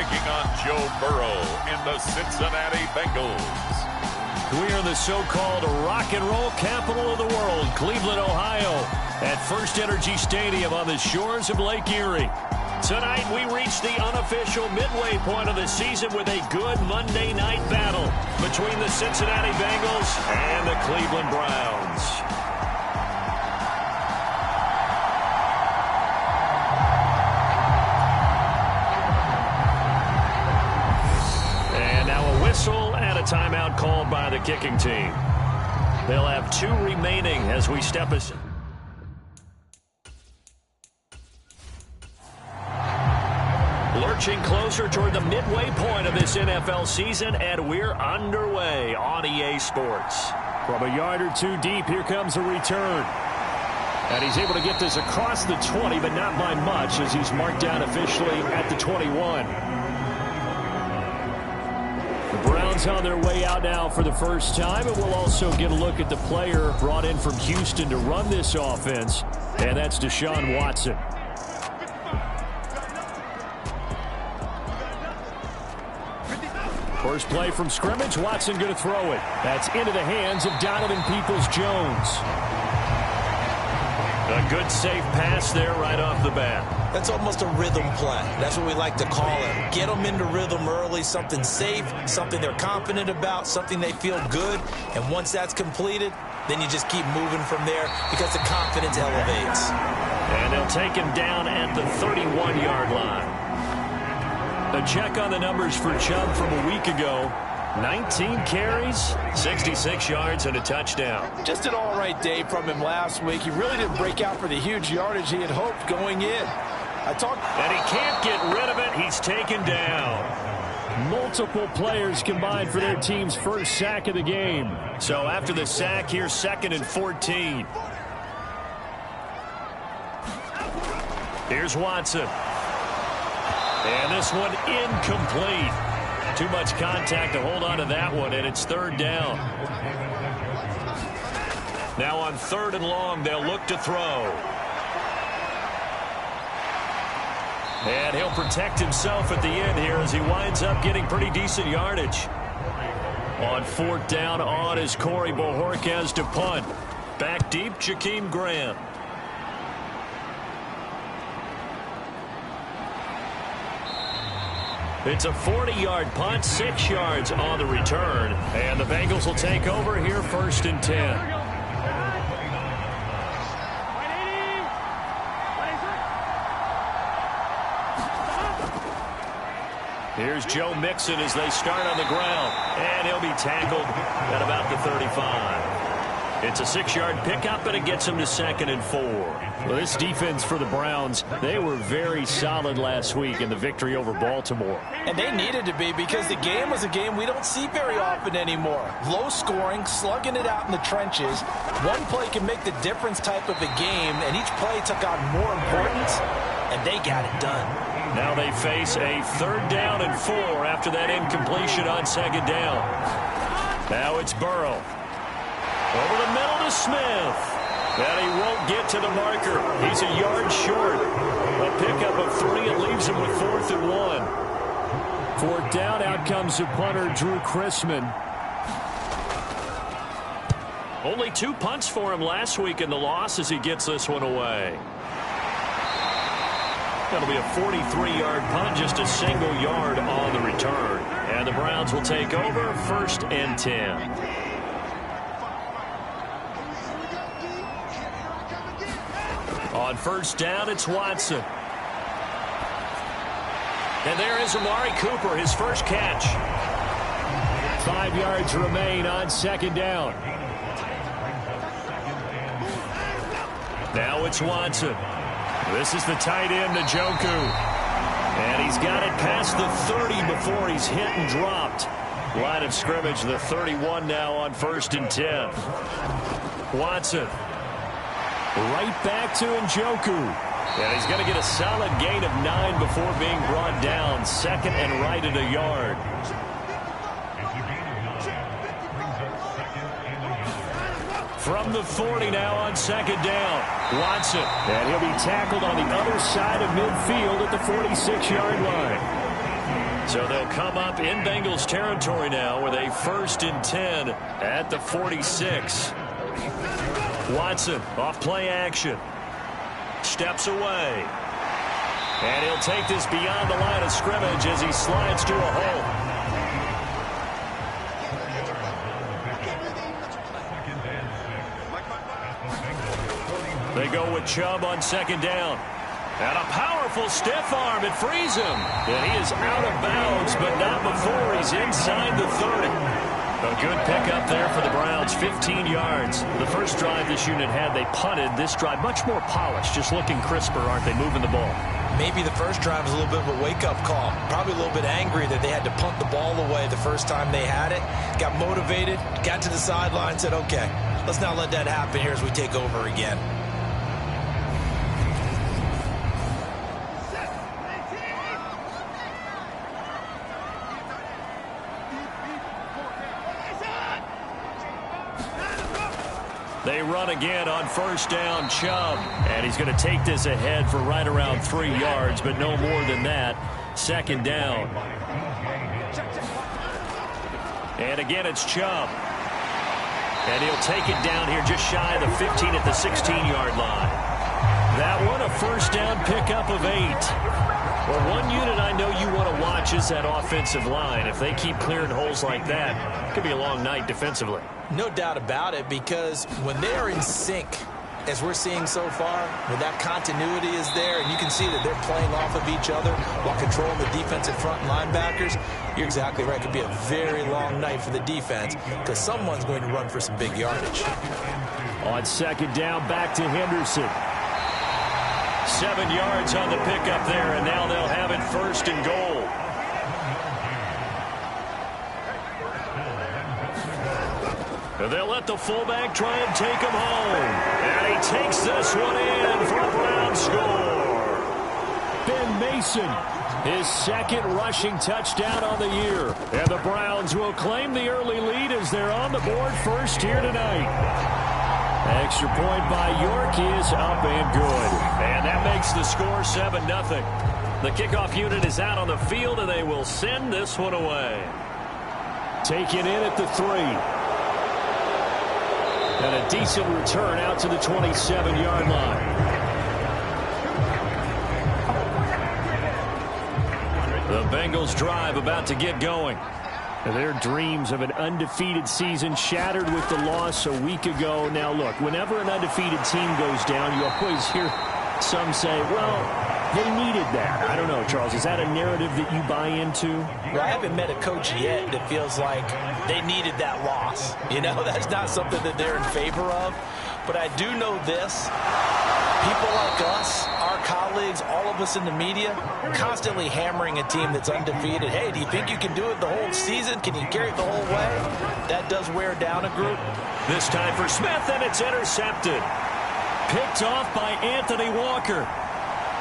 taking on Joe Burrow in the Cincinnati Bengals. We are in the so-called rock and roll capital of the world, Cleveland, Ohio, at First Energy Stadium on the shores of Lake Erie. Tonight, we reach the unofficial midway point of the season with a good Monday night battle between the Cincinnati Bengals and the Cleveland Browns. And now a whistle and a timeout called by the kicking team. They'll have 2 remaining as we step aside. Lurching closer toward the midway point of this NFL season, and we're underway on EA Sports. From a yard or 2 deep, here comes a return. And he's able to get this across the 20, but not by much, as he's marked down officially at the 21. The Browns on their way out now for the first time, and we'll also get a look at the player brought in from Houston to run this offense, and that's Deshaun Watson. First play from scrimmage, Watson going to throw it. That's into the hands of Donovan Peoples-Jones. A good, safe pass there right off the bat. That's almost a rhythm play. That's what we like to call it. Get them into rhythm early, something safe, something they're confident about, something they feel good. And once that's completed, then you just keep moving from there because the confidence elevates. And they'll take him down at the 31-yard line. A check on the numbers for Chubb from a week ago. 19 carries, 66 yards, and a touchdown. Just an all-right day from him last week. He really didn't break out for the huge yardage he had hoped going in. And he can't get rid of it. He's taken down. Multiple players combined for their team's first sack of the game. So after the sack, here's 2nd and 14. Here's Watson. And this one incomplete. Too much contact to hold on to that one, and it's 3rd down. Now on 3rd and long, they'll look to throw. And he'll protect himself at the end here as he winds up getting pretty decent yardage. On 4th down, on is Corey Bojorquez to punt. Back deep, Jakeem Grant. It's a 40-yard punt, 6 yards on the return. And the Bengals will take over here 1st and 10. Here's Joe Mixon as they start on the ground. And he'll be tackled at about the 35. It's a 6-yard pickup, and it gets him to 2nd and 4. Well, this defense for the Browns, they were very solid last week in the victory over Baltimore. And they needed to be because the game was a game we don't see very often anymore. Low scoring, slugging it out in the trenches. One play can make the difference type of a game, and each play took on more importance, and they got it done. Now they face a 3rd down and 4 after that incompletion on 2nd down. Now it's Burrow. Over the middle to Smith. And he won't get to the marker. He's a yard short. A pickup of 3. It leaves him with 4th and 1. 4th down, out comes the punter, Drew Chrisman. Only 2 punts for him last week in the loss as he gets this one away. That'll be a 43-yard punt, just a single yard on the return. And the Browns will take over 1st and 10. On 1st down, it's Watson. And there is Amari Cooper, his first catch. 5 yards remain on 2nd down. Now it's Watson. This is the tight end, Njoku. And he's got it past the 30 before he's hit and dropped. Line of scrimmage, the 31 now on 1st and 10. Watson. Right back to Njoku. And he's going to get a solid gain of 9 before being brought down. 2nd and right at a yard. From the 40 now on 2nd down. Watson. And he'll be tackled on the other side of midfield at the 46-yard line. So they'll come up in Bengals territory now with a 1st and 10 at the 46. Watson off play action. Steps away. And he'll take this beyond the line of scrimmage as he slides to a hole. They go with Chubb on 2nd down. And a powerful stiff arm. It frees him. And he is out of bounds, but not before he's inside the 30. A good pickup there for the Browns, 15 yards. The first drive this unit had, they punted. This drive, much more polished, just looking crisper, aren't they, moving the ball? Maybe the first drive was a little bit of a wake-up call. Probably a little bit angry that they had to punt the ball away the first time they had it. Got motivated, got to the sideline, said, okay, let's not let that happen here as we take over again. They run again on 1st down, Chubb. And he's going to take this ahead for right around 3 yards, but no more than that. 2nd down. And again, it's Chubb. And he'll take it down here just shy of the 15 at the 16-yard line. That one, a 1st down pickup of 8. Well, one unit I know you want to watch is that offensive line. If they keep clearing holes like that, it could be a long night defensively. No doubt about it, because when they're in sync, as we're seeing so far, when that continuity is there, and you can see that they're playing off of each other while controlling the defensive front linebackers, you're exactly right. It could be a very long night for the defense because someone's going to run for some big yardage. On 2nd down, back to Henderson. 7 yards on the pickup there, and now they'll have it 1st and goal. And they'll let the fullback try and take him home. And he takes this one in for a Brown score. Ben Mason, his 2nd rushing touchdown on the year. And the Browns will claim the early lead as they're on the board first here tonight. Extra point by York is up and good. And that makes the score 7-0. The kickoff unit is out on the field, and they will send this one away. Taken in at the 3. And a decent return out to the 27-yard line. The Bengals drive about to get going. Their dreams of an undefeated season shattered with the loss a week ago. Now, look, whenever an undefeated team goes down, you always hear some say, well, they needed that. I don't know, Charles. Is that a narrative that you buy into? Well, I haven't met a coach yet that feels like they needed that loss. You know, that's not something that they're in favor of. But I do know this. People like us, our colleagues, all of us in the media, constantly hammering a team that's undefeated. Hey, do you think you can do it the whole season? Can you carry it the whole way? That does wear down a group. This time for Smith, and it's intercepted. Picked off by Anthony Walker.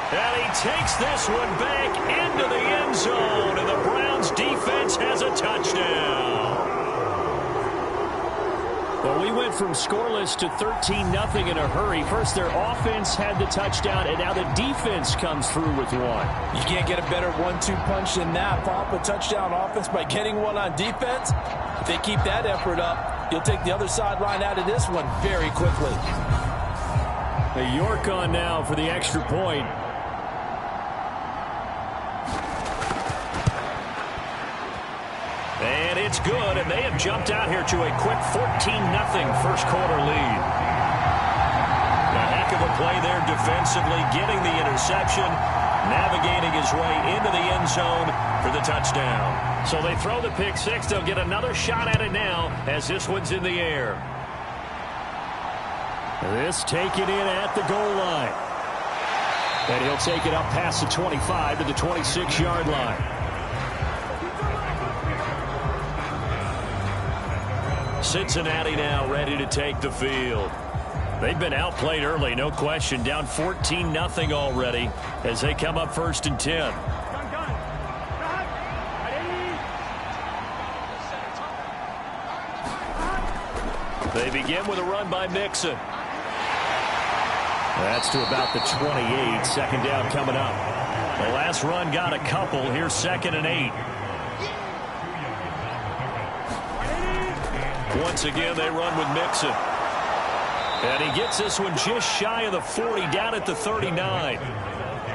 And he takes this one back into the end zone, and the Browns defense has a touchdown. Well, we went from scoreless to 13-0 in a hurry. First, their offense had the touchdown, and now the defense comes through with one. You can't get a better 1-2 punch than that. Pop a touchdown offense by getting one on defense. If they keep that effort up, you'll take the other sideline out of this one very quickly. A York on now for the extra point. And it's good, and they have jumped out here to a quick 14-0 first quarter lead. A heck of a play there defensively, getting the interception, navigating his way into the end zone for the touchdown. So they throw the pick six. They'll get another shot at it now as this one's in the air. This taken in at the goal line. And he'll take it up past the 25 to the 26-yard line. Cincinnati now ready to take the field. They've been outplayed early, no question. Down 14-0 already as they come up 1st and 10. They begin with a run by Mixon. That's to about the 28. 2nd down coming up. The last run got a couple. Here's 2nd and 8. Once again, they run with Mixon. And he gets this one just shy of the 40, down at the 39.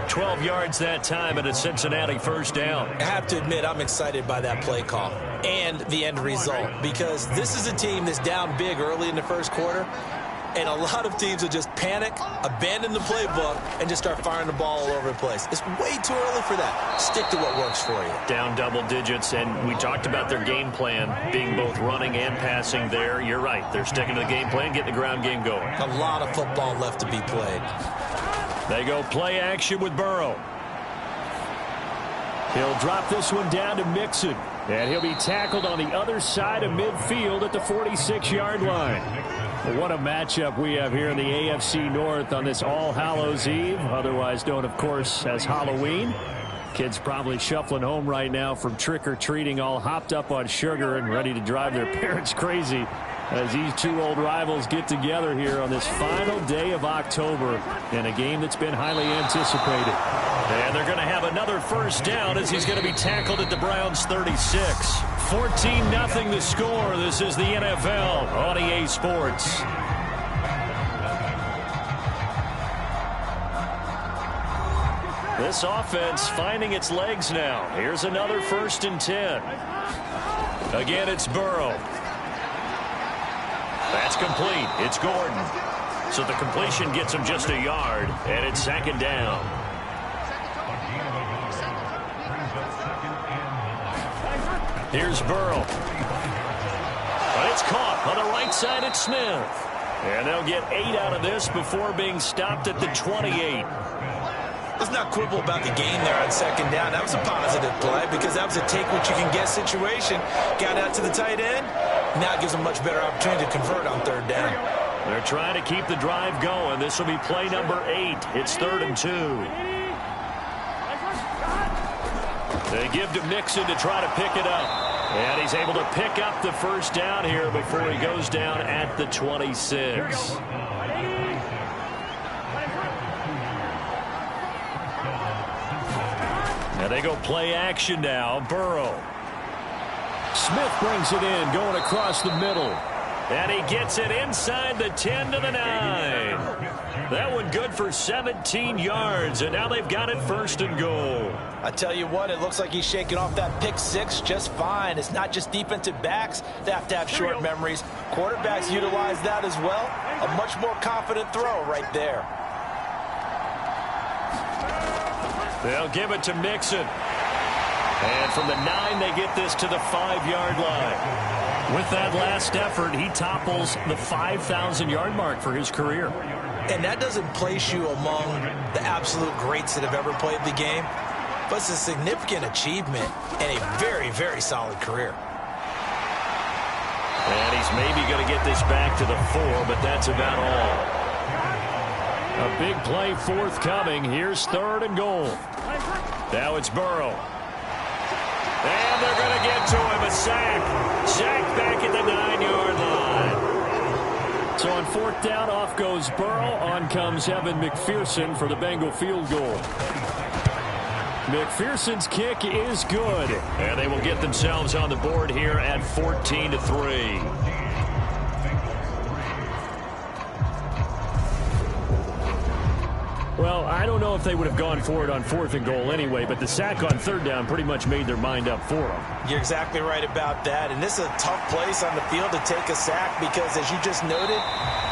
12 yards that time, and a Cincinnati first down. I have to admit, I'm excited by that play call and the end result, because this is a team that's down big early in the first quarter, and a lot of teams will just panic, abandon the playbook, and just start firing the ball all over the place. It's way too early for that. Stick to what works for you. Down double digits, and we talked about their game plan being both running and passing there. You're right. They're sticking to the game plan, getting the ground game going. A lot of football left to be played. They go play action with Burrow. He'll drop this one down to Mixon, and he'll be tackled on the other side of midfield at the 46-yard line. What a matchup we have here in the AFC North on this All Hallows Eve, otherwise known, of course, as Halloween. Kids probably shuffling home right now from trick-or-treating, all hopped up on sugar and ready to drive their parents crazy as these two old rivals get together here on this final day of October in a game that's been highly anticipated. And they're going to have another first down as he's going to be tackled at the Browns' 36. 14-0 the score. This is the NFL on EA Sports. This offense finding its legs now. Here's another 1st and 10. Again, it's Burrow. That's complete. It's Gordon. So the completion gets him just a yard, and it's 2nd down. Here's Burrow. But it's caught on the right side at Smith. And they'll get 8 out of this before being stopped at the 28. Let's not quibble about the gain there on 2nd down. That was a positive play because that was a take-what-you-can-get situation. Got out to the tight end. Now it gives them a much better opportunity to convert on 3rd down. They're trying to keep the drive going. This will be play number 8. It's 3rd and 2. They give to Mixon to try to pick it up. And he's able to pick up the first down here before he goes down at the 26. And they go play action now. Burrow. Smith brings it in, going across the middle. And he gets it inside the 10 to the 9. That one good for 17 yards, and now they've got it 1st and goal. I tell you what, it looks like he's shaking off that pick 6 just fine. It's not just defensive backs that have to have short memories. Quarterbacks utilize that as well. A much more confident throw right there. They'll give it to Mixon. And from the 9, they get this to the 5-yard line. With that last effort, he topples the 5,000-yard mark for his career. And that doesn't place you among the absolute greats that have ever played the game, but it's a significant achievement and a very, very solid career. And he's maybe going to get this back to the 4, but that's about all. A big play forthcoming. Here's 3rd and goal. Now it's Burrow. And they're going to get to him. A sack. Sack back at the 9-yard line. So on 4th down, off goes Burrow. On comes Evan McPherson for the Bengal field goal. McPherson's kick is good. And they will get themselves on the board here at 14-3. Well, I don't know if they would have gone for it on 4th and goal anyway, but the sack on 3rd down pretty much made their mind up for them. You're exactly right about that, and this is a tough place on the field to take a sack because, as you just noted,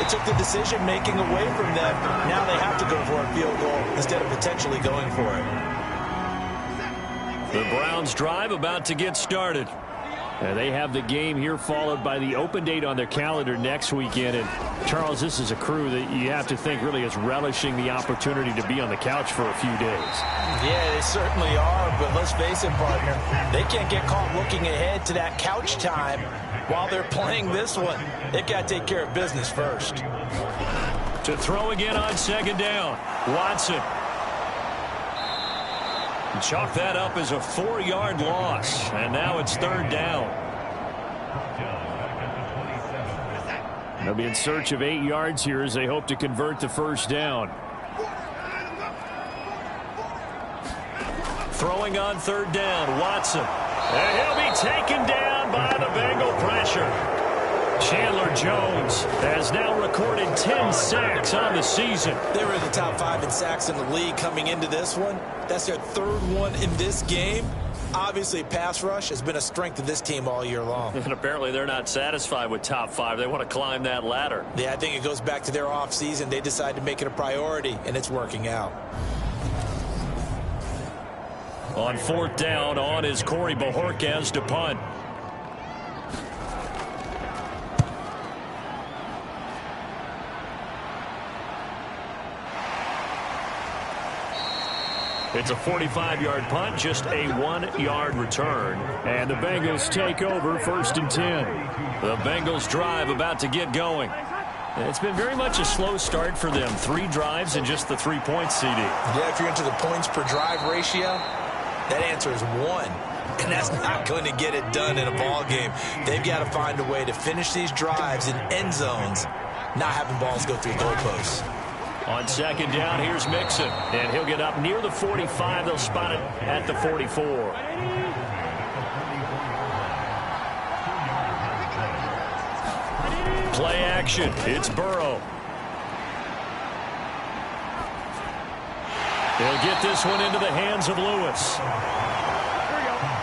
it took the decision-making away from them. Now they have to go for a field goal instead of potentially going for it. The Browns drive about to get started. And they have the game here followed by the open date on their calendar next weekend. And, Charles, this is a crew that you have to think really is relishing the opportunity to be on the couch for a few days. Yeah, they certainly are, but let's face it, partner, they can't get caught looking ahead to that couch time while they're playing this one. They've got to take care of business first. To throw again on 2nd down, Watson. Chalk that up as a 4-yard loss, and now it's 3rd down. They'll be in search of 8 yards here as they hope to convert the first down. Throwing on 3rd down, Watson. And he'll be taken down by the Bengal pressure. Chandler Jones has now recorded 10 sacks on the season. They were in the top 5 in sacks in the league coming into this one. That's their 3rd one in this game. Obviously, pass rush has been a strength of this team all year long. And apparently they're not satisfied with top 5. They want to climb that ladder. Yeah, I think it goes back to their offseason. They decided to make it a priority, and it's working out. On 4th down, on is Corey Bojorquez to punt. It's a 45-yard punt, just a 1-yard return. And the Bengals take over 1st and 10. The Bengals drive about to get going. It's been very much a slow start for them. 3 drives and just the 3 points, CD. Yeah, if you're into the points per drive ratio, that answer is 1. And that's not going to get it done in a ball game. They've got to find a way to finish these drives in end zones, not having balls go through goalposts. On 2nd down, here's Mixon. And he'll get up near the 45. They'll spot it at the 44. Play action. It's Burrow. He'll get this one into the hands of Lewis.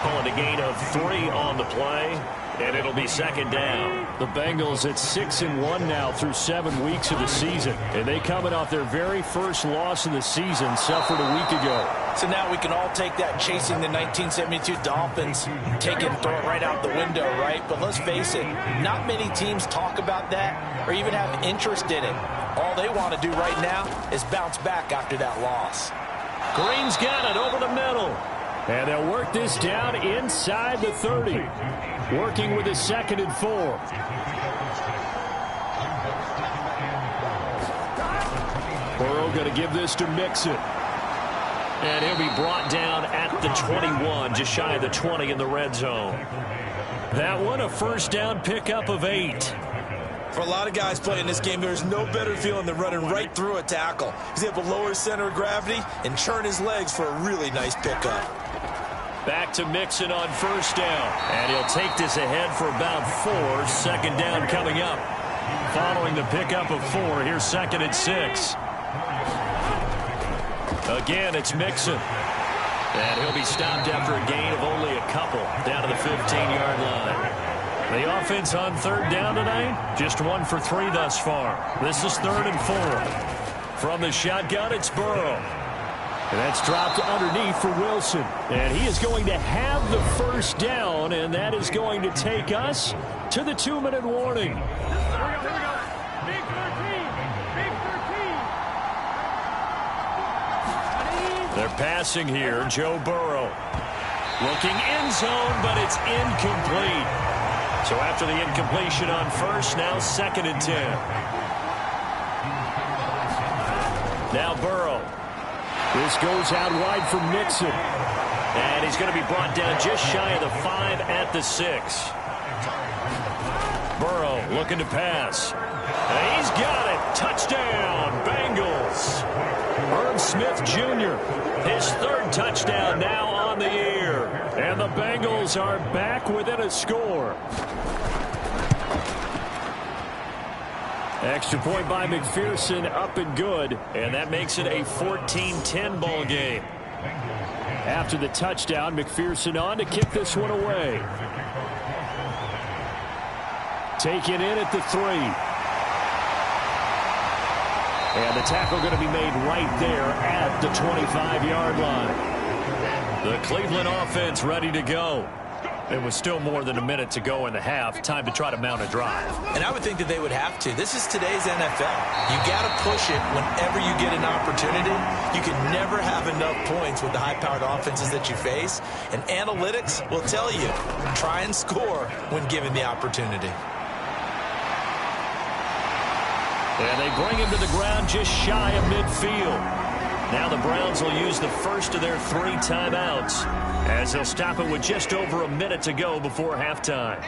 Pulling a gain of 3 on the play, and it'll be 2nd down. The Bengals at 6-1 now through 7 weeks of the season, and they coming off their very first loss of the season, suffered a week ago. So now we can all take that chasing the 1972 Dolphins, take it and throw it right out the window, right? But let's face it, not many teams talk about that or even have interest in it. All they want to do right now is bounce back after that loss. Green's got it over the middle. And they'll work this down inside the 30. Working with a 2nd and 4. Burrow going to give this to Mixon. And he'll be brought down at the 21, just shy of the 20 in the red zone. That one a 1st down pickup of 8. For a lot of guys playing this game, there's no better feeling than running right through a tackle. He's able to lower his center of gravity and churn his legs for a really nice pickup. Back to Mixon on 1st down. And he'll take this ahead for about 4. 2nd down coming up. Following the pickup of 4, here's 2nd and 6. Again, it's Mixon. And he'll be stopped after a gain of only a couple down to the 15-yard line. The offense on 3rd down tonight, just 1 for 3 thus far. This is 3rd and 4. From the shotgun, it's Burrow. And that's dropped underneath for Wilson. And he is going to have the 1st down, and that is going to take us to the 2-minute warning. Big 13. They're passing here, Joe Burrow. Looking end zone, but it's incomplete. So after the incompletion on 1st, now 2nd and 10. Now Burrow. This goes out wide for Mixon. And he's going to be brought down just shy of the 5 at the 6. Burrow looking to pass. And he's got it. Touchdown, Bengals. Herb Smith Jr., his 3rd touchdown now on the year. And the Bengals are back within a score. Extra point by McPherson, up and good. And that makes it a 14-10 ball game. After the touchdown, McPherson on to kick this one away. Taken in at the 3. And the tackle going to be made right there at the 25-yard line. The Cleveland offense ready to go. It was still more than a minute to go in the half. Time to try to mount a drive. And I would think that they would have to. This is today's NFL. You got to push it whenever you get an opportunity. You can never have enough points with the high-powered offenses that you face. And analytics will tell you, try and score when given the opportunity. And they bring him to the ground just shy of midfield. Now the Browns will use the first of their 3 timeouts as they'll stop it with just over a minute to go before halftime.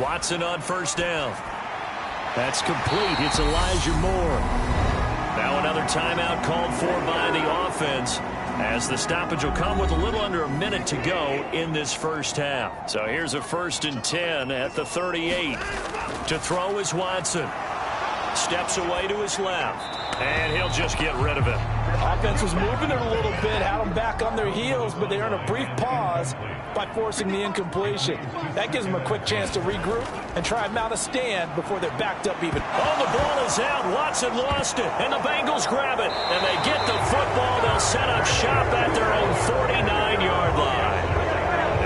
Watson on 1st down. That's complete. It's Elijah Moore. Now another timeout called for by the offense. as the stoppage will come with a little under a minute to go in this first half. So here's a 1st and 10 at the 38. To throw is Watson. Steps away to his left, and he'll just get rid of it. Offense was moving it a little bit, had them back on their heels, but they earned a brief pause by forcing the incompletion. That gives them a quick chance to regroup and try and mount a stand before they're backed up even. Oh, the ball is out. Watson lost it, and the Bengals grab it, and they get the football. They'll set up shop at their own 49-yard line.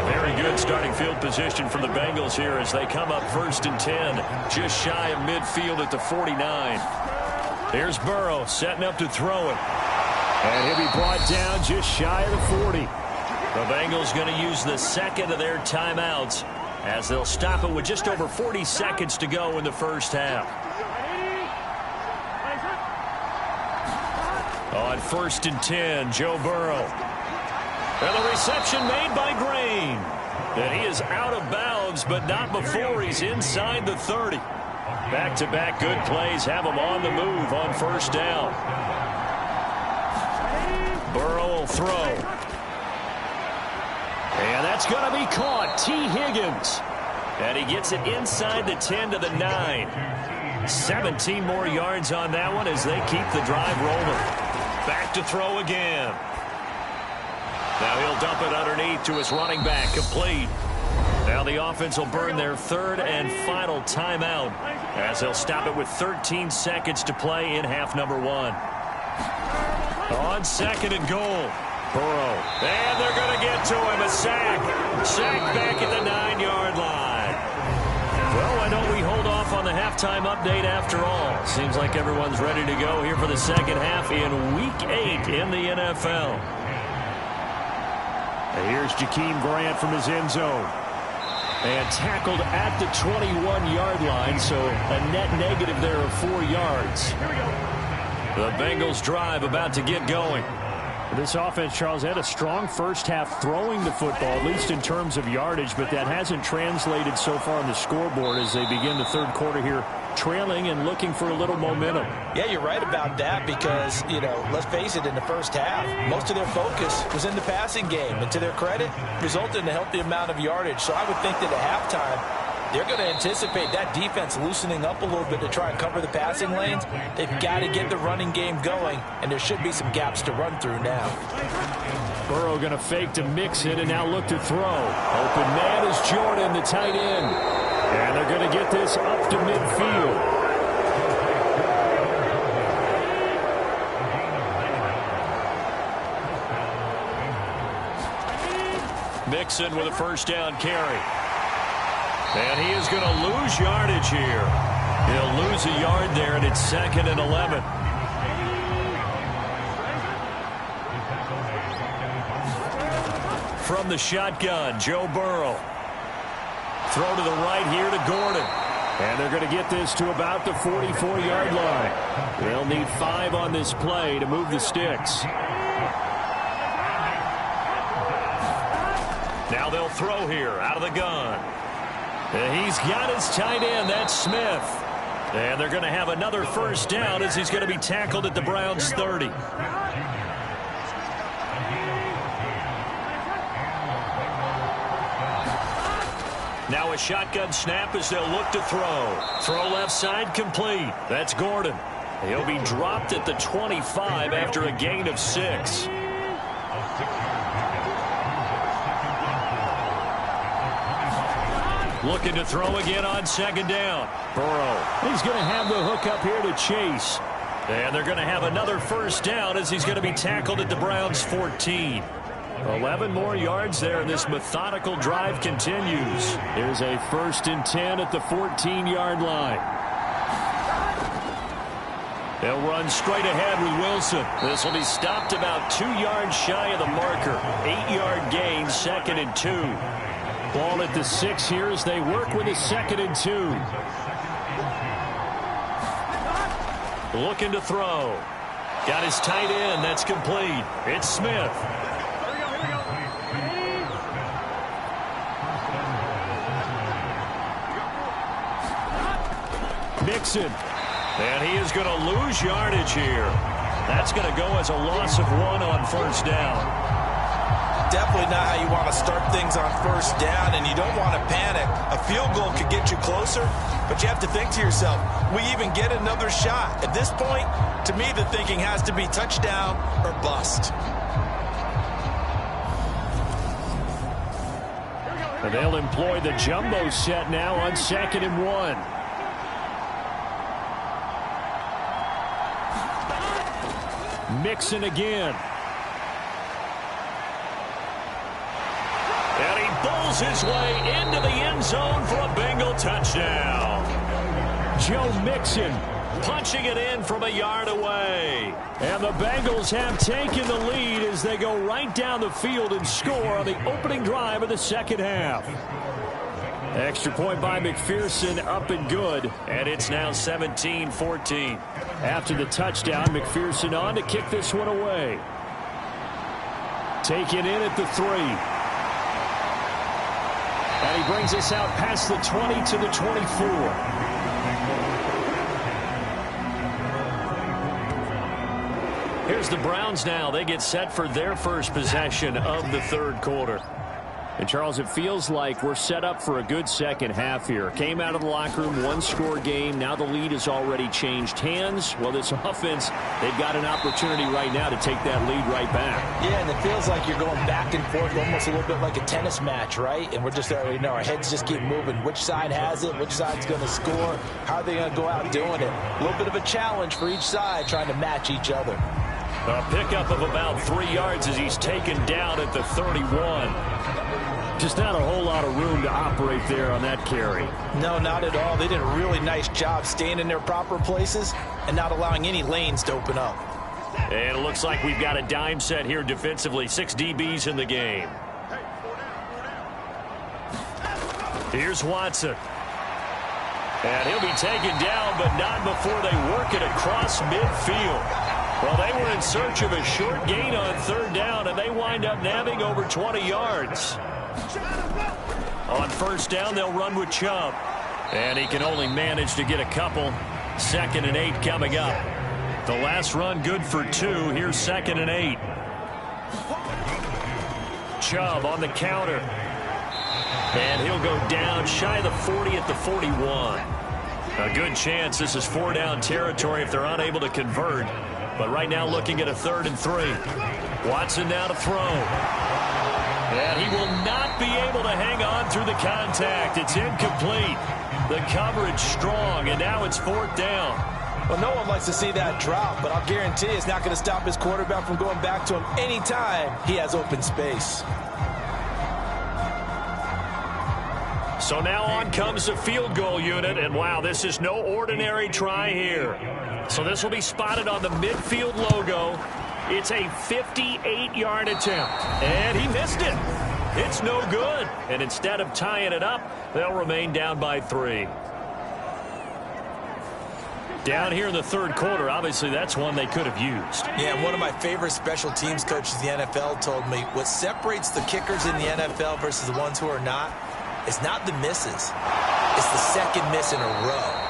A very good starting field position for the Bengals here as they come up 1st and 10, just shy of midfield at the 49. Here's Burrow setting up to throw it. And he'll be brought down just shy of the 40. The Bengals going to use the second of their timeouts as they'll stop it with just over 40 seconds to go in the first half. On 1st and 10, Joe Burrow. And the reception made by Green. And he is out of bounds, but not before he's inside the 30. Back-to-back good plays have him on the move on 1st down. Burrow will throw. And that's going to be caught. T. Higgins. And he gets it inside the 10 to the 9. 17 more yards on that one as they keep the drive rolling. Back to throw again. Now he'll dump it underneath to his running back. Complete. Now the offense will burn their 3rd and final timeout as they'll stop it with 13 seconds to play in half number 1. On 2nd and goal. Burrow. And they're going to get to him. A sack. Sack back at the 9-yard line. Well, why don't we hold off on the halftime update after all? Seems like everyone's ready to go here for the second half in Week 8 in the NFL. And here's Jakeem Grant from his end zone. And tackled at the 21-yard line, so a net negative there of 4 yards. The Bengals drive about to get going. This offense, Charles, had a strong first half throwing the football, at least in terms of yardage, but that hasn't translated so far on the scoreboard as they begin the 3rd quarter here, trailing and looking for a little momentum. Yeah, you're right about that because, let's face it, in the first half, most of their focus was in the passing game. And to their credit, resulted in a healthy amount of yardage. So I would think that at halftime, they're going to anticipate that defense loosening up a little bit to try and cover the passing lanes. They've got to get the running game going, and there should be some gaps to run through now. Burrow going to fake to Mixon and now look to throw. Open man is Jordan, the tight end. And they're going to get this up to midfield. Mixon with a 1st down carry. And he is going to lose yardage here. He'll lose a yard there, and it's 2nd and 11. From the shotgun, Joe Burrow. Throw to the right here to Gordon. And they're going to get this to about the 44-yard line. They'll need 5 on this play to move the sticks. Now they'll throw here out of the gun. And he's got his tight end. That's Smith. And they're going to have another 1st down as he's going to be tackled at the Browns' 30. Now a shotgun snap as they'll look to throw. Throw left side complete. That's Gordon. He'll be dropped at the 25 after a gain of 6. Looking to throw again on 2nd down. Burrow. He's going to have the hook up here to Chase. And they're going to have another 1st down as he's going to be tackled at the Browns' 14. 11 more yards there, and this methodical drive continues. Here's a 1st and 10 at the 14-yard line. They'll run straight ahead with Wilson. This will be stopped about 2 yards shy of the marker. 8-yard gain, 2nd and 2. Ball at the 6 here as they work with a 2nd and 2. Looking to throw. Got his tight end. That's complete. It's Smith. Mixon. And he is going to lose yardage here. That's going to go as a loss of 1 on first down. Definitely not how you want to start things on first down, and you don't want to panic. A field goal could get you closer, but you have to think to yourself, we even get another shot. At this point, to me, the thinking has to be touchdown or bust. And they'll employ the jumbo set now on 2nd and 1. Mixon again. And he bowls his way into the end zone for a Bengal touchdown. Joe Mixon Punching it in from a yard away. And the Bengals have taken the lead as they go right down the field and score on the opening drive of the second half. Extra point by McPherson, up and good. And it's now 17-14. After the touchdown, McPherson on to kick this one away. Taken in at the 3. And he brings us out past the 20 to the 24. Here's the Browns now. They get set for their first possession of the third quarter. And, Charles, it feels like we're set up for a good second half here. Came out of the locker room, one-score game. Now the lead has already changed hands. Well, this offense, they've got an opportunity right now to take that lead right back. Yeah, and it feels like you're going back and forth, almost a little bit like a tennis match, right? And we're just already know our heads just keep moving. Which side has it? Which side's going to score? How are they going to go out doing it? A little bit of a challenge for each side, trying to match each other. A pickup of about 3 yards as he's taken down at the 31. Just not a whole lot of room to operate there on that carry. No, not at all. They did a really nice job staying in their proper places and not allowing any lanes to open up. And it looks like we've got a dime set here defensively. 6 DBs in the game. Here's Watson. And he'll be taken down, but not before they work it across midfield. Well, they were in search of a short gain on third down, and they wind up nabbing over 20 yards. On first down, they'll run with Chubb. And he can only manage to get a couple. 2nd and 8 coming up. The last run good for 2. Here's 2nd and 8. Chubb on the counter. And he'll go down shy of the 40 at the 41. A good chance this is 4-down territory if they're unable to convert. But right now looking at a 3rd and 3. Watson now to throw. And he will not be able to hang on through the contact. It's incomplete. The coverage strong, and now it's 4th down. Well, no one likes to see that drop, but I'll guarantee it's not going to stop his quarterback from going back to him anytime he has open space. So now on comes the field goal unit, and wow, this is no ordinary try here. So this will be spotted on the midfield logo. It's a 58-yard attempt, and he missed it. It's no good, and instead of tying it up, they'll remain down by 3. Down here in the third quarter, obviously that's one they could have used. Yeah, one of my favorite special teams coaches in the NFL told me what separates the kickers in the NFL versus the ones who are not, it's not the misses. It's the second miss in a row.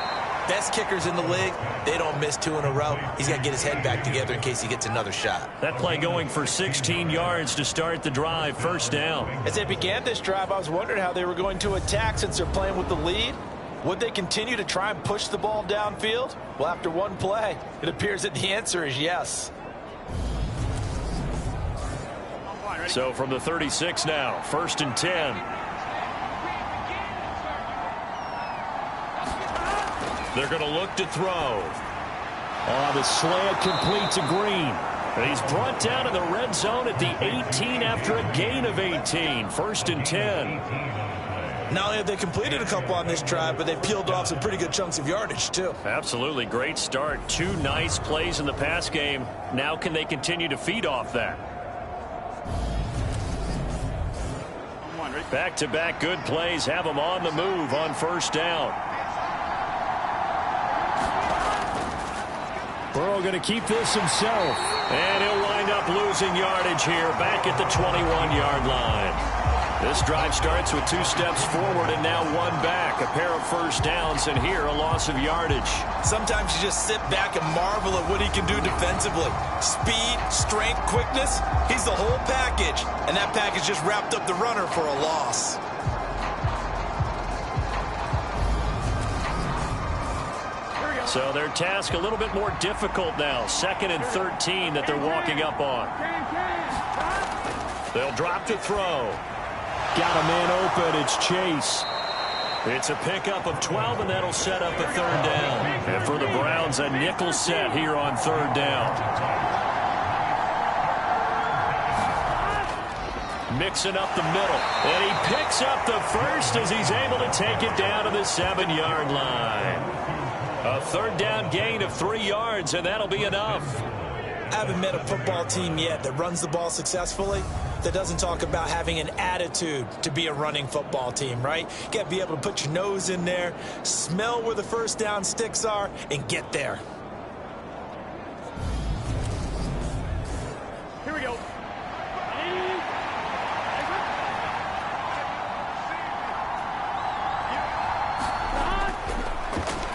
Best kickers in the league, they don't miss 2 in a row. He's got to get his head back together in case he gets another shot. That play going for 16 yards to start the drive, 1st down. As they began this drive, I was wondering how they were going to attack since they're playing with the lead. Would they continue to try and push the ball downfield? Well, after one play, it appears that the answer is yes. So from the 36 now, 1st and 10. They're going to look to throw. The slant complete to Green. And he's brought down in the red zone at the 18 after a gain of 18. 1st and 10. Not only have they completed a couple on this drive, but they've peeled off some pretty good chunks of yardage, too. Absolutely. Great start. 2 nice plays in the pass game. Now can they continue to feed off that? Back-to-back good plays have them on the move on 1st down. Burrow going to keep this himself. And he'll wind up losing yardage here back at the 21-yard line. This drive starts with 2 steps forward and now 1 back. A pair of first downs, and here a loss of yardage. Sometimes you just sit back and marvel at what he can do defensively. Speed, strength, quickness, he's the whole package. And that package just wrapped up the runner for a loss. So their task a little bit more difficult now. 2nd and 13 that they're walking up on. They'll drop to throw. Got a man open. It's Chase. It's a pickup of 12, and that'll set up a 3rd down. And for the Browns, a nickel set here on 3rd down. Mixing up the middle. And he picks up the first as he's able to take it down to the 7-yard line. A 3rd down gain of 3 yards, and that'll be enough. I haven't met a football team yet that runs the ball successfully that doesn't talk about having an attitude to be a running football team, right? You got to be able to put your nose in there, smell where the first down sticks are, and get there. Here we go.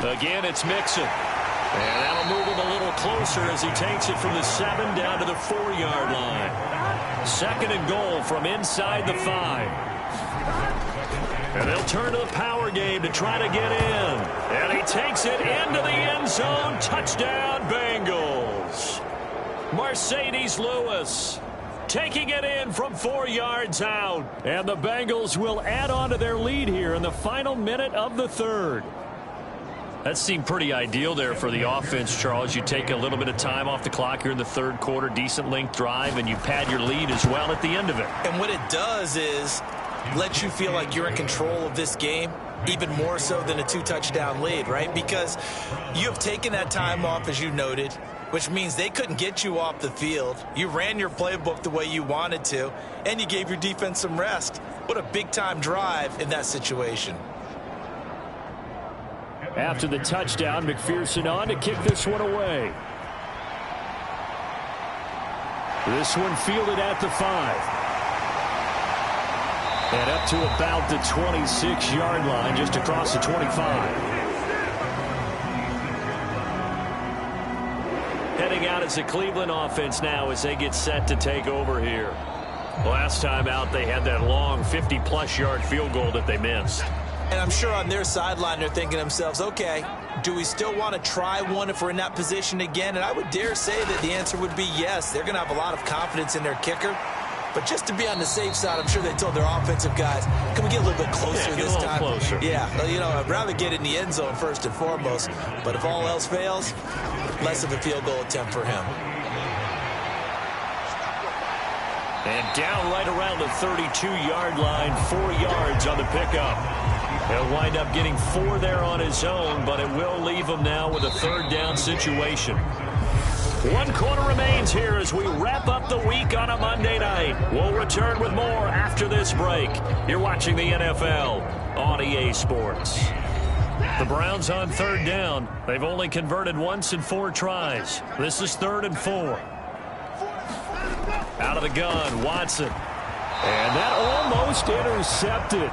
Again, it's Mixon. And that'll move him a little closer as he takes it from the 7 down to the 4-yard line. 2nd and goal from inside the 5. And they'll turn to the power game to try to get in. And he takes it into the end zone. Touchdown, Bengals. Mercedes Lewis taking it in from 4 yards out. And the Bengals will add on to their lead here in the final minute of the 3rd. That seemed pretty ideal there for the offense, Charles. You take a little bit of time off the clock here in the 3rd quarter, decent length drive, and you pad your lead as well at the end of it. And what it does is let you feel like you're in control of this game, even more so than a 2-touchdown lead, right? Because you have taken that time off, as you noted, which means they couldn't get you off the field. You ran your playbook the way you wanted to, and you gave your defense some rest. What a big-time drive in that situation. After the touchdown, McPherson on to kick this one away. This one fielded at the 5. And up to about the 26-yard line, just across the 25. Heading out as the Cleveland offense now as they get set to take over here. Last time out, they had that long 50-plus yard field goal that they missed. And I'm sure on their sideline they're thinking to themselves, okay, do we still want to try one if we're in that position again? And I would dare say that the answer would be yes. They're going to have a lot of confidence in their kicker. But just to be on the safe side, I'm sure they told their offensive guys, can we get a little bit closer this time? Closer. Yeah, you know, I'd rather get in the end zone first and foremost. But if all else fails, less of a field goal attempt for him. And down right around the 32-yard line, 4 yards on the pickup. He'll wind up getting 4 there on his own, but it will leave him now with a 3rd down situation. 1 quarter remains here as we wrap up the week on a Monday night. We'll return with more after this break. You're watching the NFL on EA Sports. The Browns on 3rd down. They've only converted once in 4 tries. This is 3rd and 4. Out of the gun, Watson. And that almost intercepted.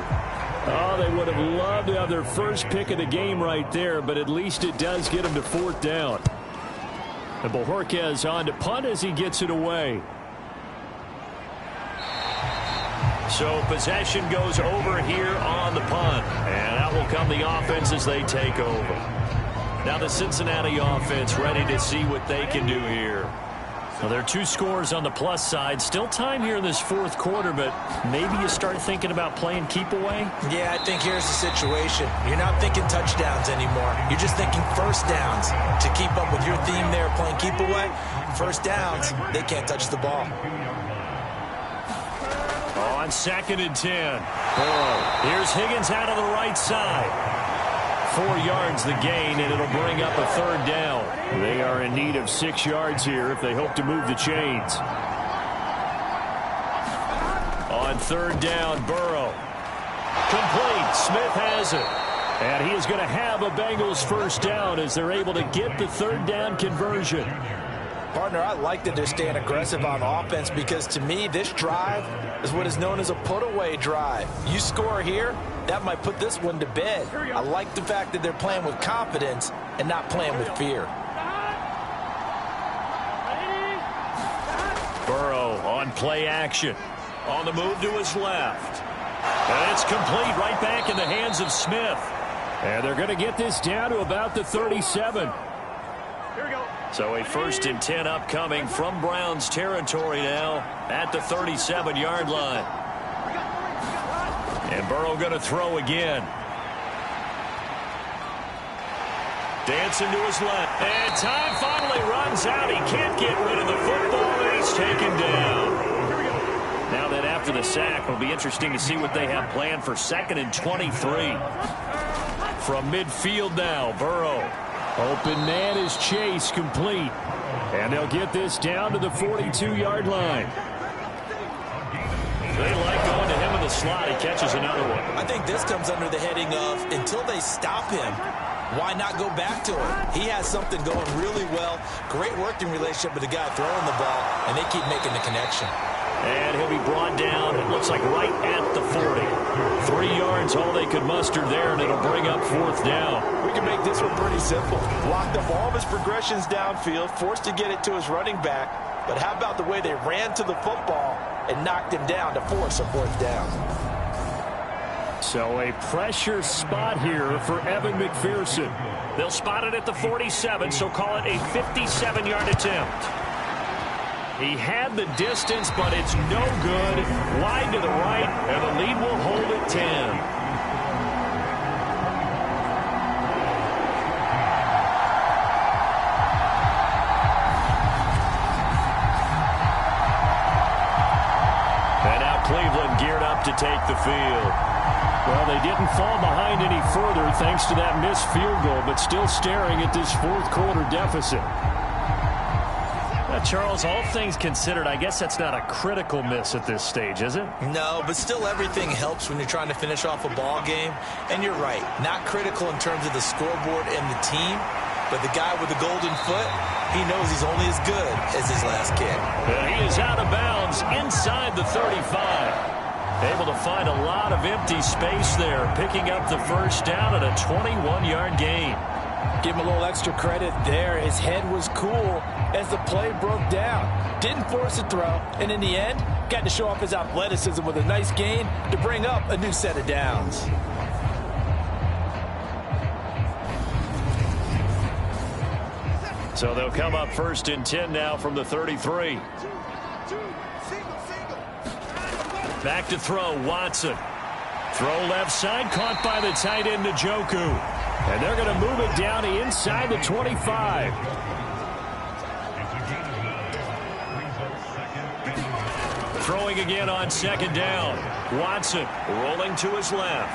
Oh, they would have loved to have their first pick of the game right there, but at least it does get them to 4th down. And Bojorquez on to punt as he gets it away. So possession goes over here on the punt. And out will come the offense as they take over. Now the Cincinnati offense ready to see what they can do here. Well, there are 2 scores on the plus side. Still time here in this 4th quarter, but maybe you start thinking about playing keep away? Yeah, I think here's the situation. You're not thinking touchdowns anymore. You're just thinking first downs. To keep up with your theme there, playing keep away, first downs, they can't touch the ball. On 2nd and 10. Here's Higgins out of the right side. 4 yards the gain, and it'll bring up a 3rd down. They are in need of 6 yards here if they hope to move the chains. On 3rd down, Burrow. Complete. Smith has it. And he is going to have a Bengals first down as they're able to get the 3rd down conversion. Partner, I like that they're staying aggressive on offense because, to me, this drive is what is known as a put-away drive. You score here, that might put this one to bed. I like the fact that they're playing with confidence and not playing with fear. Burrow on play action. On the move to his left. And it's complete right back in the hands of Smith. And they're going to get this down to about the 37. Here we go. So a 1st and 10 upcoming from Browns territory now at the 37-yard line. And Burrow going to throw again. Dancing to his left. And time finally runs out. He can't get rid of the football, and he's taken down. Now that after the sack, it'll be interesting to see what they have planned for 2nd and 23. From midfield now, Burrow. Open man is Chase, complete. And they'll get this down to the 42-yard line. They like going to him in the slot. He catches another one. I think this comes under the heading of, until they stop him, why not go back to him? He has something going really well. Great working relationship with the guy throwing the ball, and they keep making the connection. And he'll be brought down, it looks like right at the 40. 3 yards, all they could muster there, and it'll bring up 4th down. We can make this one pretty simple. Blocked up all of his progressions downfield, forced to get it to his running back. But how about the way they ran to the football and knocked him down to force a 4th down? So a pressure spot here for Evan McPherson. They'll spot it at the 47, so call it a 57-yard attempt. He had the distance, but it's no good. Wide to the right, and the lead will hold at 10. And now Cleveland geared up to take the field. Well, they didn't fall behind any further thanks to that missed field goal, but still staring at this 4th quarter deficit. Charles, all things considered, I guess that's not a critical miss at this stage, is it? No, but still everything helps when you're trying to finish off a ball game. And you're right, not critical in terms of the scoreboard and the team, but the guy with the golden foot, he knows he's only as good as his last kick. And he is out of bounds inside the 35. Able to find a lot of empty space there, picking up the 1st down at a 21-yard gain. Give him a little extra credit there. His head was cool as the play broke down. Didn't force a throw, and in the end, got to show off his athleticism with a nice gain to bring up a new set of downs. So they'll come up 1st and 10 now from the 33. Back to throw, Watson. Throw left side, caught by the tight end, Njoku. And they're going to move it down to inside the 25. Throwing again on 2nd down. Watson rolling to his left.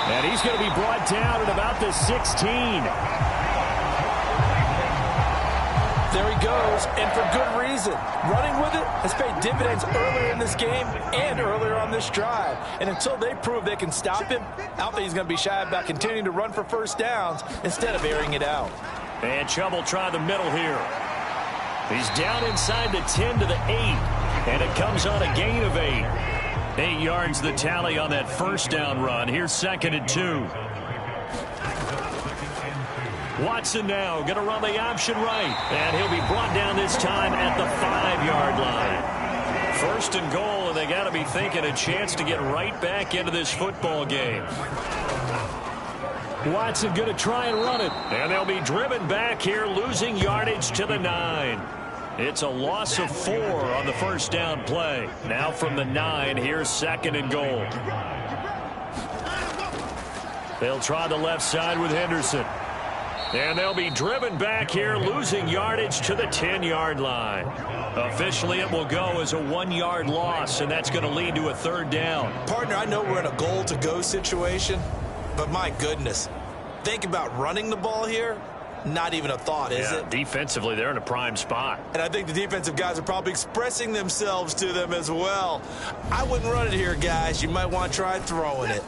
And he's going to be brought down at about the 16. There he goes, and for good reason. Running with it has paid dividends earlier in this game and earlier on this drive. And until they prove they can stop him, I don't think he's going to be shy about continuing to run for 1st downs instead of airing it out. And Chubb will try the middle here. He's down inside the 10 to the 8. And it comes on a gain of 8. 8 yards the tally on that 1st down run. Here's 2nd and 2. Watson now going to run the option right. And he'll be brought down this time at the 5-yard line. 1st and goal, and they got to be thinking a chance to get right back into this football game. Watson going to try and run it. And they'll be driven back here, losing yardage to the 9. It's a loss of 4 on the 1st down play. Now from the 9, here's 2nd and goal. They'll try the left side with Henderson. And they'll be driven back here, losing yardage to the 10-yard line. Officially, it will go as a 1-yard loss, and that's going to lead to a 3rd down. Partner, I know we're in a goal-to-go situation, but my goodness, think about running the ball here. Not even a thought, is it? Defensively, they're in a prime spot. And I think the defensive guys are probably expressing themselves to them as well. I wouldn't run it here, guys. You might want to try throwing it.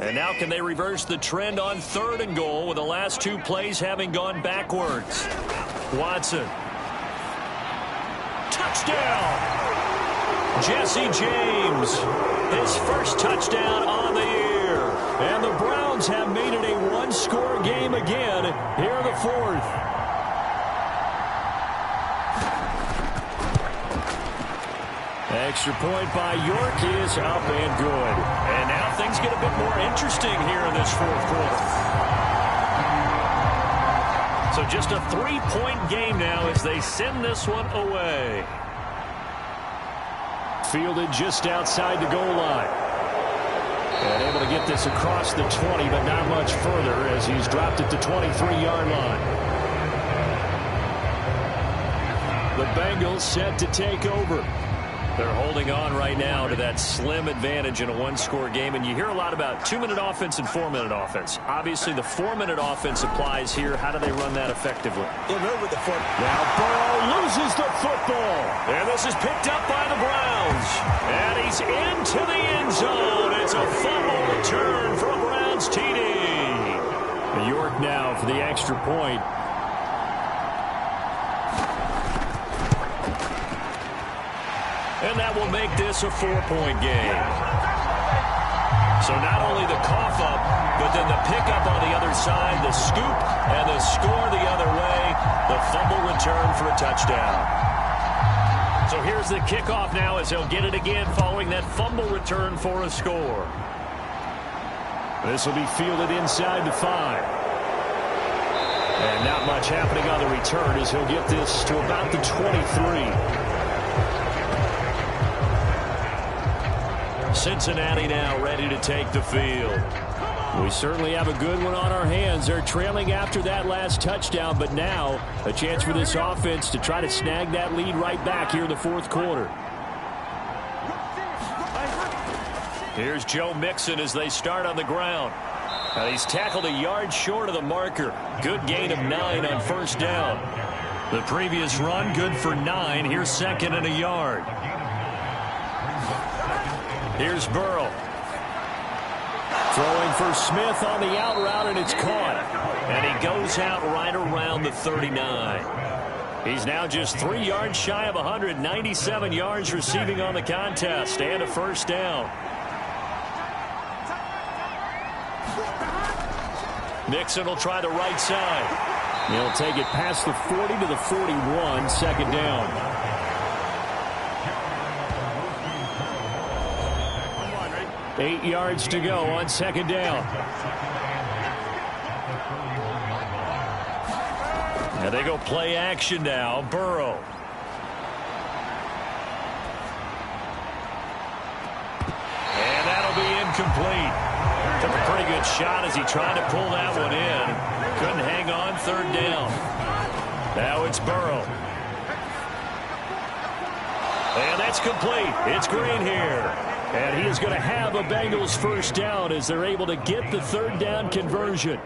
And now can they reverse the trend on 3rd and goal with the last 2 plays having gone backwards? Watson. Touchdown! Jesse James, his first touchdown on the year. And the Browns have made it a one-score game again here in the fourth. Extra point by York is up and good. And now things get a bit more interesting here in this fourth quarter. So just a 3-point game now as they send this one away. Fielded just outside the goal line. And able to get this across the 20, but not much further as he's dropped it to 23-yard line. The Bengals set to take over. They're holding on right now to that slim advantage in a one-score game. And you hear a lot about 2-minute offense and 4-minute offense. Obviously, the 4-minute offense applies here. How do they run that effectively? With the foot. Now Burrow loses the football. And this is picked up by the Browns. And he's into the end zone. It's a fumble return for a Browns TD. York now for the extra point. And that will make this a 4-point game. So not only the cough up, but then the pickup on the other side, the scoop, and the score the other way, the fumble return for a touchdown. So here's the kickoff now as he'll get it again following that fumble return for a score. This will be fielded inside the 5. And not much happening on the return as he'll get this to about the 23. Cincinnati now ready to take the field. We certainly have a good one on our hands. They're trailing after that last touchdown, but now a chance for this offense to try to snag that lead right back here in the fourth quarter. Here's Joe Mixon as they start on the ground. Now he's tackled a yard short of the marker. Good gain of 9 on first down. The previous run good for 9. Here's second and a yard. Here's Burrow. Throwing for Smith on the out route, and it's caught. And he goes out right around the 39. He's now just 3 yards shy of 197 yards receiving on the contest, and a first down. Mixon will try the right side. He'll take it past the 40 to the 41, second down. 8 yards to go on second down. And they go play action now. Burrow. And that'll be incomplete. Took a pretty good shot as he tried to pull that one in. Couldn't hang on, third down. Now it's Burrow. And that's complete. It's Green here. And he is going to have a Bengals first down as they're able to get the third down conversion.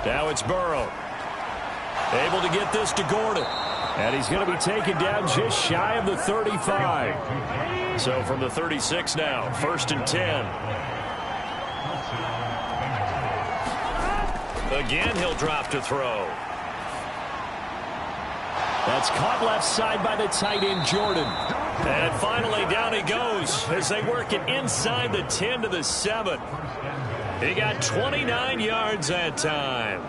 Now it's Burrow. Able to get this to Gordon. And he's going to be taken down just shy of the 35. So from the 36 now, first and 10. Again, he'll drop to throw. That's caught left side by the tight end, Jordan. And finally, down he goes as they work it inside the 10 to the 7. He got 29 yards that time.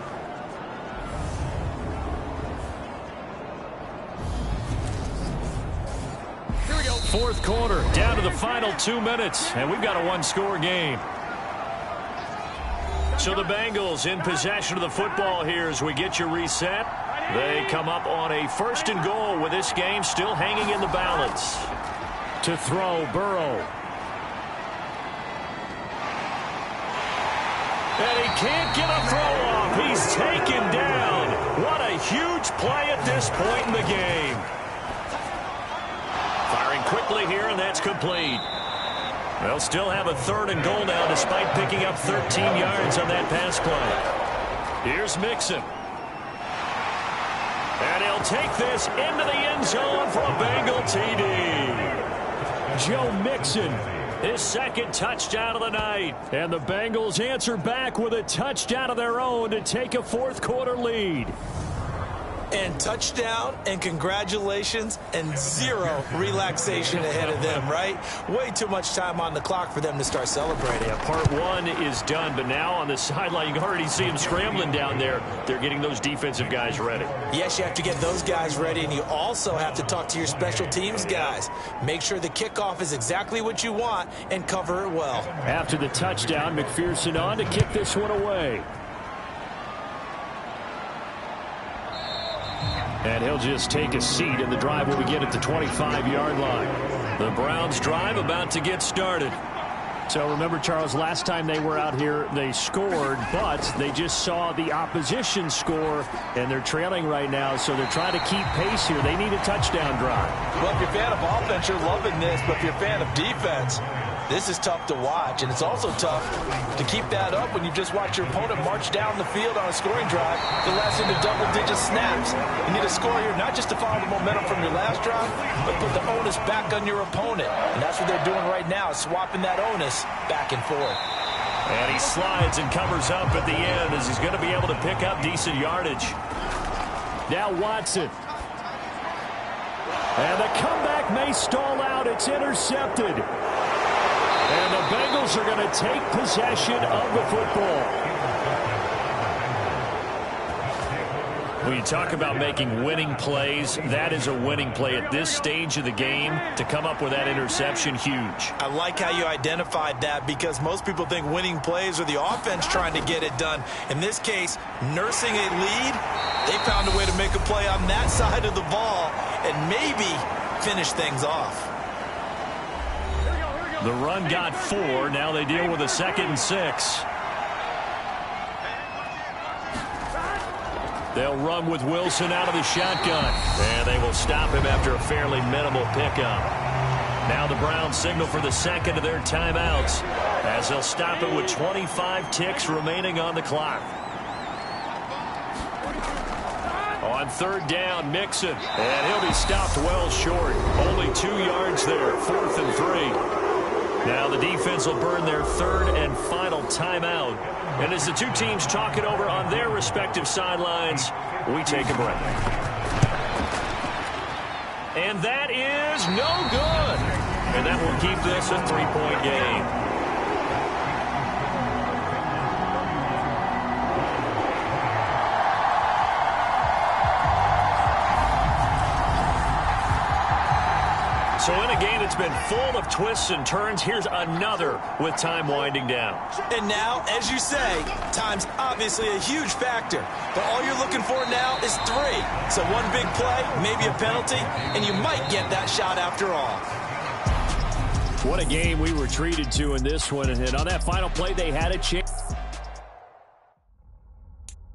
Here we go. Fourth quarter, down to the final 2 minutes, and we've got a one-score game. So the Bengals in possession of the football here as we get you reset. They come up on a first and goal with this game still hanging in the balance. To throw, Burrow. And he can't get a throw off. He's taken down. What a huge play at this point in the game. Firing quickly here, and that's complete. They'll still have a third and goal now despite picking up 13 yards on that pass play. Here's Mixon. And he'll take this into the end zone for a Bengal TD. Joe Mixon His second touchdown of the night. And the Bengals answer back with a touchdown of their own to take a fourth-quarter lead. And touchdown and congratulations and zero relaxation ahead of them, right? Way too much time on the clock for them to start celebrating. Yeah, part one is done, but now on the sideline, you can already see them scrambling down there. They're getting those defensive guys ready. Yes, you have to get those guys ready, and you also have to talk to your special teams guys. Make sure the kickoff is exactly what you want and cover it well. After the touchdown, McPherson on to kick this one away. And he'll just take a seat, and the drive will begin at the 25-yard line. The Browns' drive about to get started. So remember, Charles, last time they were out here, they scored, but they just saw the opposition score, and they're trailing right now, so they're trying to keep pace here. They need a touchdown drive. Well, if you're a fan of offense, you're loving this, but if you're a fan of defense, this is tough to watch, and it's also tough to keep that up when you just watch your opponent march down the field on a scoring drive. The last into double-digit snaps. You need a score here, not just to follow the momentum from your last drive, but put the onus back on your opponent. And that's what they're doing right now, swapping that onus back and forth. And he slides and covers up at the end as he's going to be able to pick up decent yardage. Now Watson. And the comeback may stall out. It's intercepted. And the Bengals are going to take possession of the football. When you talk about making winning plays, that is a winning play at this stage of the game. To come up with that interception, huge. I like how you identified that, because most people think winning plays are the offense trying to get it done. In this case, nursing a lead, they found a way to make a play on that side of the ball and maybe finish things off. The run got 4. Now they deal with a 2nd and 6. They'll run with Wilson out of the shotgun. And they will stop him after a fairly minimal pickup. Now the Browns signal for the second of their timeouts as they'll stop it with 25 ticks remaining on the clock. On third down, Mixon. And he'll be stopped well short. Only 2 yards there. 4th and 3. Now the defense will burn their third and final timeout. And as the two teams talk it over on their respective sidelines, we take a break. And that is no good. And that will keep this a 3-point game. So in a game that's been full of twists and turns, here's another with time winding down. And now, as you say, time's obviously a huge factor. But all you're looking for now is 3. So one big play, maybe a penalty, and you might get that shot after all. What a game we were treated to in this one. And on that final play, they had a chance.